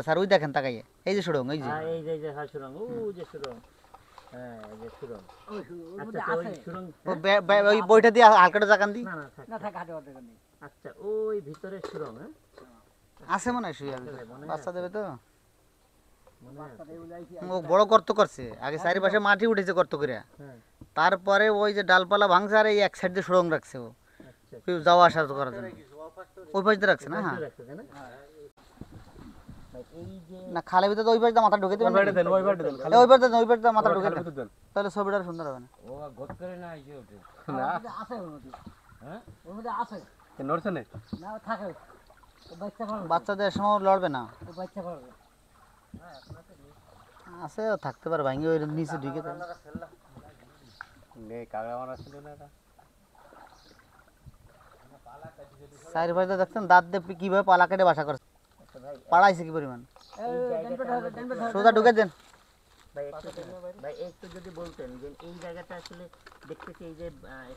sir ওই দেখেন তাকাইয়ে এই যে সুড়ঙ্গ এই যে এই যে সুড়ঙ্গ ও যে সুড়ঙ্গ হ্যাঁ এই যে সুড়ঙ্গ আচ্ছা তো ওই সুড়ঙ্গ ওই বইটা দিয়ে হালকাটা জাগান দি না থাক হাতে অর্ধেক নেই আচ্ছা ওই ভিতরে সুড়ঙ্গ হ্যাঁ আছে মনে হয় শুয়ে বাচ্চা দেবে তো মনে ও বড় গর্ত করছে আগে চারিপাশে মাটি উঠেছে গর্ত করে তারপরে ওই যে ডালপালা ভাঙছে আর এই এক সাইড দিয়ে সুড়ঙ্গ রাখছে ও কেউ যাওয়া আসা করার জন্য ওই পাশ দিয়ে রাখছে না হ্যাঁ না খালের ভিতরে তো ওই পাশ দিয়ে মাথা ঢুকে দেবেন ওই পাশ দিয়ে মাথা ঢুকে দেন তাহলে ছবিটা সুন্দর হবে না ও গত করে না আইছে ওঠে না আছে ওর মধ্যে হ্যাঁ ওর মধ্যে আছে নড়ছে না না থাকে বাচ্চাদের সময় লড়বে না ও বাচ্চা পারবে আছে থাকতে পারে ভাঙে ওই নিচে ঢুকে দেয় কাগড়া মারা ছিল না এটা চারিপাশে দেখছেন দাঁত দিয়ে কিভাবে পালা কেটে বাসা করছে পাড়াইছে কি পরিমাণ সোজা ঢুকে দেন ভাই একটু যদি বলতেন যে এই জায়গাটা আসলে দেখতেছি এই যে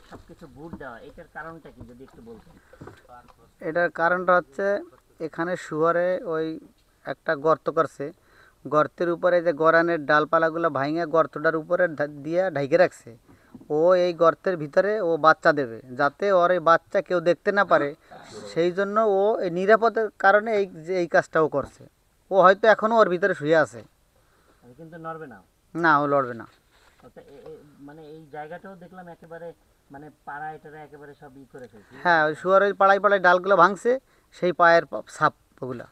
সবকিছু বুট দেওয়া এটার কারণটা কি যদি একটু বলতেন এটার কারণটা হচ্ছে এখানে শুয়ারে ওই একটা গর্ত করছে গর্তের উপরে যে গরানের ডালপালাগুলো ভাঙে গর্তটার উপরে দিয়ে ঢাইকে রাখছে ও এই গর্তের ভিতরে ও বাচ্চা দেবে যাতে ওর এই বাচ্চা কেউ দেখতে না পারে সেই জন্য ও এই নিরাপদের কারণে এই কাজটাও করছে ও হয়তো এখনও ওর ভিতরে শুয়ে আছে কিন্তু নড়বে না না ও লড়বে না মানে এই জায়গাটাও দেখলাম একেবারে মানে পাড়া এটা একেবারে সব ই করে ফেলছে হ্যাঁ ওই শুয়ারের পাড়ায় পাড়ায় ডালগুলো ভাঙছে সেই পায়ের ছাপ ওগুলা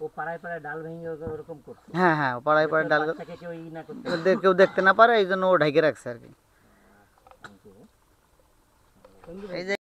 ও পাড়ায় পাড়ায় ডাল ভেঙে ওরকম করছে হ্যাঁ হ্যাঁ পাড়ায় পাড়ায় ডাল কেউ ই না করতে কেউ দেখতে না পারে এই জন্য ও ঢেকে রাখছে আর কি এই যে